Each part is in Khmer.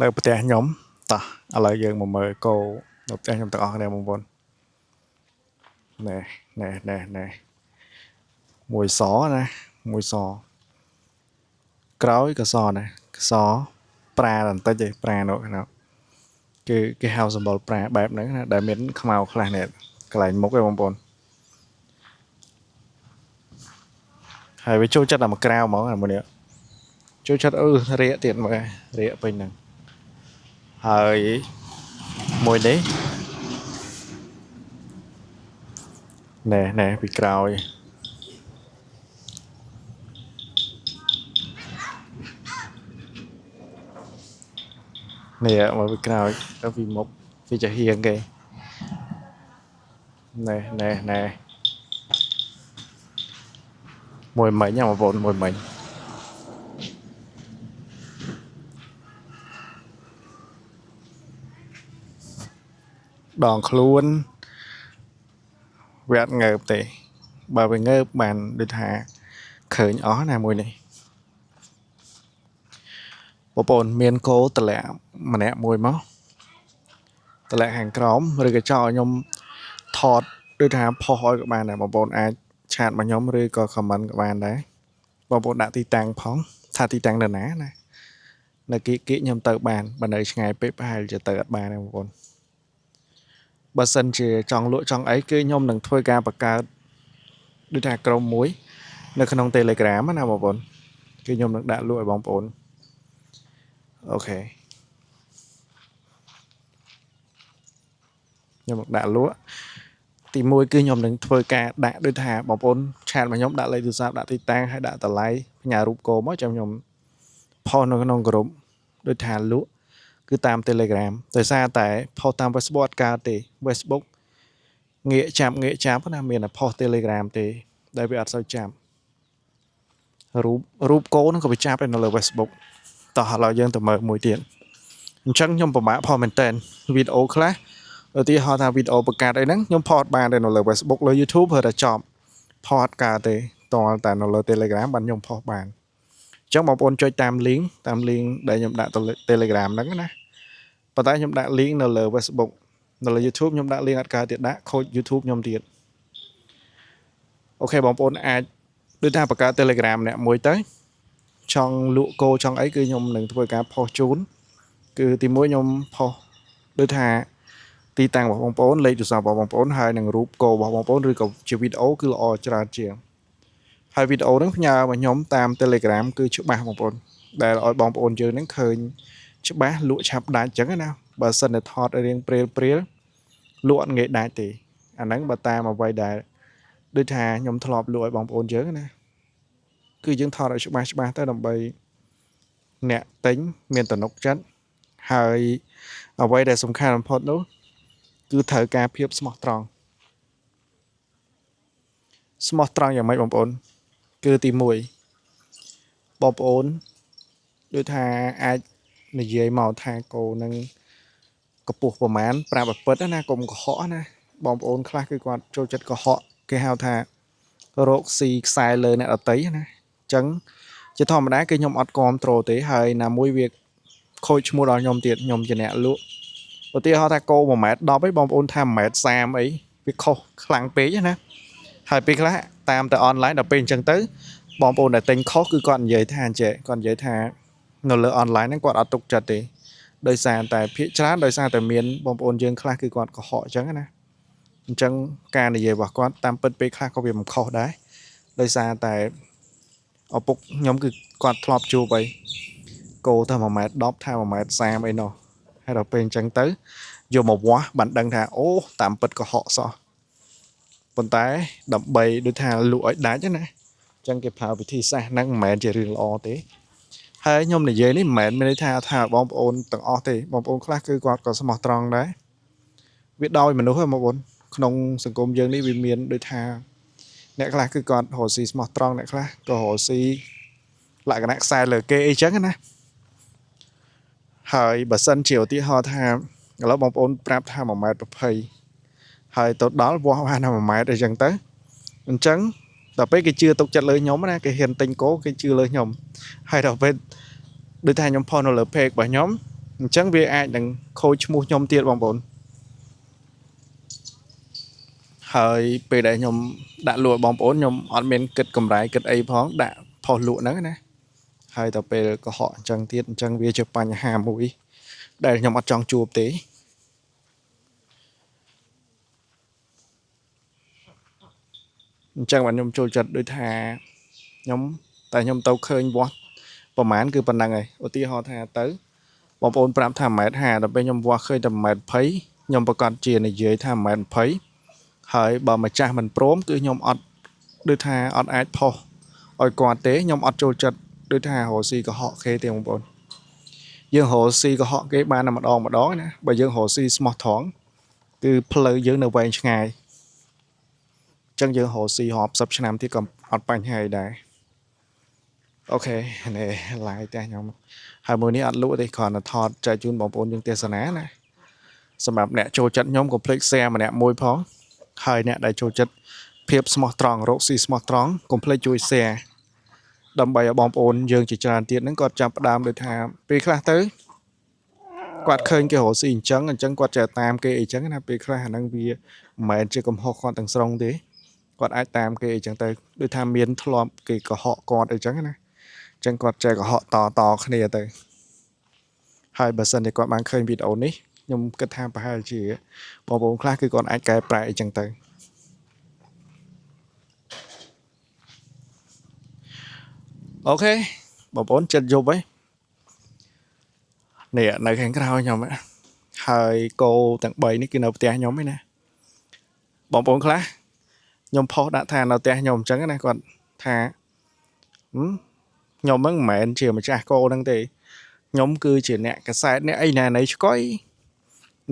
នៅផ្ទះខ្ញុំតោះឥឡូវយើងមកមើលគោនៅផ្ទះខ្ញុំទាំងអស់គ្នាបងប្អូនណែណែមួយសណាមួយសក្រោយក៏សណាសប្រាបន្តិចឯប្រានោះណាគឺគេហៅសម្បល់ប្រាបែបហ្នឹងណាដែលមានខ្មៅខ្លះនេះកន្លែងមុខឯងបងប្អូនហើយវាចូលចិត្តតែមកក្រៅហ្មងអាមួយនេះចូលចិត្តរាកទៀតមើលរាកពេញហ្នឹងហើយមួយនេះណែពីក្រោយនេះមកពីក្រោយទៅពីមុខវាចាហៀងគេណែមួយមិញណាបងប្អូនមួយមិញដងខ្លួនវាអត់ងើបទេបើវាងើបបានដូចថាឃើញអស់ណាមួយនេះបងប្អូនមានគោតម្លាក់ម្នាក់មួយមកតម្លាក់ខាងក្រោមឬក៏ចោលខ្ញុំថតដូចថាផុសឲ្យក៏បានដែរបងប្អូនអាចឆាតមកខ្ញុំឬក៏ comment ក៏បានដែរបងប្អូនដាក់ទីតាំងផងថាទីតាំងនៅណាណានៅគៀកខ្ញុំទៅបានបើនៅឆ្ងាយពេកប្រហែលជាទៅអត់បានទេបងប្អូនបើសិនជាចង់លក់ចង់អីគឺខ្ញុំនឹងធ្វើការបង្កើតដូចថាក្រុមមួយនៅក្នុង Telegram ណាបងប្អូនគឺខ្ញុំនឹងដាក់លក់ឲ្យបងប្អូនអូខេខ្ញុំនឹងដាក់លក់ទី1គឺខ្ញុំនឹងធ្វើការដាក់ដូចថាបងប្អូនឆាតមកខ្ញុំដាក់លេខទូរស័ព្ទដាក់ទីតាំងហើយដាក់តម្លៃផ្ញើរូបគោមកចាំខ្ញុំផុសនៅក្នុងក្រុមដូចថាលក់គឺតាម Telegram ដោយសារតែផុសតាម Facebook អត់កើតទេ Facebook ងាកចាប់ណាមានតែផុស Telegram ទេដែលវាអត់សូវចាប់រូបគោហ្នឹងក៏វាចាប់នៅលើ Facebook តោះឥឡូវយើងទៅមើលមួយទៀតអញ្ចឹងខ្ញុំពិបាកផុសមែនតើវីដេអូខ្លះឧទាហរណ៍ថាវីដេអូបង្កើតអីហ្នឹងខ្ញុំផុសបានតែនៅលើ Facebook លើ YouTube ព្រោះតែចប់ផុសអត់កើតទេតើតែនៅលើ Telegram បានខ្ញុំផុសបានអញ្ចឹងបងប្អូនចុចតាម link ដែលខ្ញុំដាក់ទៅ Telegram ហ្នឹងណាប៉ុន្តែខ្ញុំដាក់ link នៅលើ Facebook នៅលើ YouTube ខ្ញុំដាក់ link អត់កើតទៀតដាក់ខូច YouTube ខ្ញុំទៀតអូខេបងប្អូនអាចដូចថាបង្កើត Telegram អ្នកមួយទៅចង់លក់គោចង់អីគឺខ្ញុំនឹងធ្វើការផុសជូនគឺទី1ខ្ញុំផុសដូចថាទីតាំងរបស់បងប្អូនលេខទូរស័ព្ទរបស់បងប្អូនហើយនឹងរូបគោរបស់បងប្អូនឬក៏ជាវីដេអូគឺល្អច្រើនជាងហើយវីដេអូហ្នឹងផ្ញើមកខ្ញុំតាម Telegram គឺច្បាស់បងប្អូនដែលឲ្យបងប្អូនយើងហ្នឹងឃើញច្បាស់លក់ឆាប់ដាច់អញ្ចឹងណាបើសិនតែថតរៀងព្រាលលក់អត់ងាយដាច់ទេអាហ្នឹងបើតាមអ្វីដែលដូចថាខ្ញុំធ្លាប់លក់ឲ្យបងប្អូនយើងណាគឺយើងថតឲ្យច្បាស់ទៅដើម្បីអ្នកទិញមានទំនុកចិត្តហើយអ្វីដែលសំខាន់បំផុតនោះគឺត្រូវការភាពស្មោះត្រង់យ៉ាងម៉េចបងប្អូនគឺទី1បងប្អូនដូចថាអាចនិយាយមកថាគោនឹងកម្ពស់ប្រមាណប្រាប់ឲ្យពិតណាកុំកុហកណាបងប្អូនខ្លះគឺគាត់ចូលចិត្តកុហកគេហៅថារកស៊ីខ្សែលើអ្នកដតីណាអញ្ចឹងជាធម្មតាគឺខ្ញុំអត់គ្រប់ត្រូលទេហើយណាមួយវាខូចឈ្មោះដល់ខ្ញុំទៀតខ្ញុំជាអ្នកលក់ឧទាហរណ៍ថាគោ1.10ម៉ែត្រអីបងប្អូនថា1.30ម៉ែត្រអីវាខុសខ្លាំងពេកណាហើយពេលខ្លះតាមតែអនឡាញដល់ពេលអញ្ចឹងទៅបងប្អូនដែលទិញខុសគឺគាត់និយាយថាអញ្ចឹងគាត់និយាយថានៅលើអនឡាញហ្នឹងគាត់អត់ទុកចិត្តទេដោយសារតែភាគច្រើនដោយសារតែមានបងប្អូនយើងខ្លះគឺគាត់កុហកអញ្ចឹងណាអញ្ចឹងការនិយាយរបស់គាត់តាមពិតពេលខ្លះក៏វាមិនខុសដែរដោយសារតែឪពុកខ្ញុំគឺគាត់ធ្លាប់ជួបអីគោថា1.10ម៉ែត្រថា1.30ម៉ែត្រអីនោះហើយដល់ពេលអញ្ចឹងទៅយកមកវាស់បានដឹងថាអូតាមពិតកុហកសោះប៉ុន្តែដើម្បីដូចថាលក់ឲ្យដាច់ណាអញ្ចឹងគេប្រើវិធីសាស្ត្រហ្នឹងមិនមែនជារឿងល្អទេហើយខ្ញុំនិយាយនេះមិនមែនមានន័យថាបងប្អូនទាំងអស់ទេបងប្អូនខ្លះគឺគាត់ក៏ស្មោះត្រង់ដែរវាដោយមនុស្សហ្នឹងបងប្អូនក្នុងសង្គមយើងនេះវាមានដូចថាអ្នកខ្លះគឺគាត់រកស៊ីស្មោះត្រង់អ្នកខ្លះក៏រកស៊ីលក្ខណៈខ្សែលើគេអីចឹងណាហើយបើសិនជាឧទាហរណ៍ថាឥឡូវបងប្អូនប្រាប់ថា1.20ម៉ែត្រហើយទៅដល់វាស់បានថា1 ម៉ែត្រអីចឹងទៅអញ្ចឹងដល់ពេលគេជឿទុកចិត្តលើខ្ញុំណាគេហ៊ានទិញគោគេជឿលើខ្ញុំហើយដល់ពេលដូចថាខ្ញុំផុសនៅលើ page របស់ខ្ញុំ chẳng vì ai đừng khôi mua nhom tiệt bằng bốn hơi về đây nhom đã lụa bóng bốn nhom ăn bên kịch cầm rái kịch ấy phóng đã phò lụa nữa nè hai tập về có họ chẳng tiết chẳng vì chụp bánh hà mũi đây nhom ăn trong chụp tí chẳng bạn nhom trôi chật đôi thà nhóm tại nhom tàu khơi bóประมาณคือปานนั้นไงឧទាហរណ៍ថាទៅបងប្អូនប្រាប់ថាម៉ែត្រ50ដល់ពេលខ្ញុំវាស់ឃើញតែម៉ែត្រ20ខ្ញុំប្រកាសជានិយាយថាម៉ែត្រ20ហើយបើម្ចាស់មិនព្រមគឺខ្ញុំអត់ដូចថាអត់អាចផុសឲ្យគាត់ទេខ្ញុំអត់ចូលចិត្តដូចថារកស៊ីកុហកគេទេបងប្អូនយើងរកស៊ីកុហកគេបានតែម្ដងណាបើយើងរកស៊ីស្មោះត្រង់គឺផ្លូវយើងនៅវែងឆ្ងាយអញ្ចឹងយើងរកស៊ីរាប់សិបឆ្នាំទៀតក៏អត់បញ្ហាអីដែរអូខេនេះ like តែខ្ញុំហើយមួយនេះអត់លក់ទេគ្រាន់តែថតចែកជូនបងប្អូនយើងទេសនាណាសម្រាប់អ្នកចូលចិត្តខ្ញុំកុំភ្លេច share ម្នាក់មួយផងហើយអ្នកដែលចូលចិត្តភាពស្មោះត្រង់រកស៊ីស្មោះត្រង់កុំភ្លេចជួយ share ដើម្បីឲ្យបងប្អូនយើងជាច្រើនទៀតហ្នឹងគាត់ចាប់ផ្ដើមដូចថាពេលខ្លះទៅគាត់ឃើញគេរកស៊ីអញ្ចឹងគាត់ចេះតាមគេអីចឹងណាពេលខ្លះអាហ្នឹងវាមិនមែនជាកំហុសគាត់ទាំងស្រុងទេគាត់អាចតាមគេអីចឹងទៅដូចថាមានធ្លាប់គេកុហកគាត់អីចឹងណាចឹងគាត់ចេះកុហកតគ្នាទៅហើយបើសិនជាគាត់បានឃើញវីដេអូនេះខ្ញុំគិតថាប្រហែលជាបងប្អូនខ្លះគឺគាត់អាចកែប្រែអីចឹងទៅអូខេបងប្អូនចិត្តយប់ហីនេះនៅខាងក្រៅខ្ញុំហើយគោទាំង3នេះគឺនៅផ្ទះខ្ញុំឯណាបងប្អូនខ្លះខ្ញុំផុសដាក់ថានៅផ្ទះខ្ញុំអញ្ចឹងណាគាត់ថាខ្ញុំហ្នឹងមិនមែនជាម្ចាស់គោហ្នឹងទេខ្ញុំគឺជាអ្នកកសែតអ្នកអីណានៃឆ្កុយ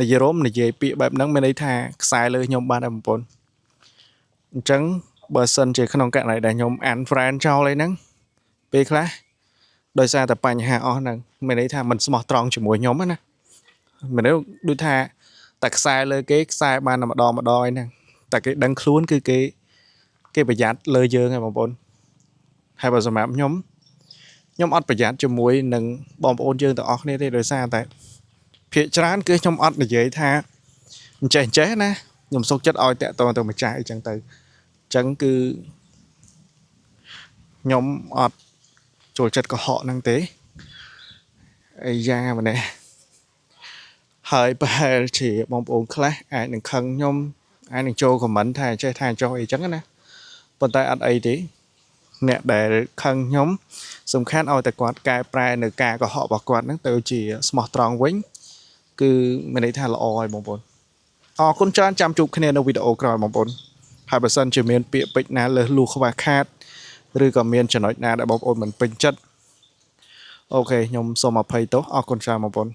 និយាយរមនិយាយពាក្យបែបហ្នឹងមានន័យថាខ្សែលើខ្ញុំបានតែបងប្អូនអញ្ចឹងបើសិនជាក្នុងករណីដែលខ្ញុំ unfriend ចោលអីហ្នឹងពេលខ្លះដោយសារតែបញ្ហាអស់ហ្នឹងមានន័យថាមិនស្មោះត្រង់ជាមួយខ្ញុំណាមានន័យដូចថាតែខ្សែលើគេខ្សែបានតែម្ដងអីហ្នឹងតែគេដឹងខ្លួនគឺគេប្រយ័ត្នលើយើងហ្នឹងបងប្អូនហើយបើសម្រាប់ខ្ញុំអត់ប្រយ័ត្នជាមួយនឹងបងប្អូនយើងទាំងអស់គ្នាទេដោយសារតែភាគច្រើនគឺខ្ញុំអត់និយាយថាអញ្ចេះណាខ្ញុំសុខចិត្តឲ្យតាក់ទងទៅម្ចាស់អីចឹងទៅអញ្ចឹងគឺខ្ញុំអត់ចូលចិត្តកុហកហ្នឹងទេអីយ៉ាម្នេះហើយប្រហែលជាបងប្អូនខ្លះអាចនឹងខឹងខ្ញុំអាចនឹងចូល comment ថាចេះថាចោះអីចឹងណាប៉ុន្តែអត់អីទេអ្នកដែលខឹងខ្ញុំសំខាន់ឲ្យតែគាត់កែប្រែនៅការកុហករបស់គាត់ហ្នឹងទៅជាស្មោះត្រង់វិញគឺមានន័យថាល្អហើយបងប្អូនអរគុណច្រើនចាំជួបគ្នានៅវីដេអូក្រោយបងប្អូនហើយបើសិនជាមានពាក្យពេចន៍ណាលើសលួសខ្វះខាតឬក៏មានចំណុចណាដែលបងប្អូនមិនពេញចិត្តអូខេខ្ញុំសូមអភ័យទោសអរគុណច្រើនបងប្អូន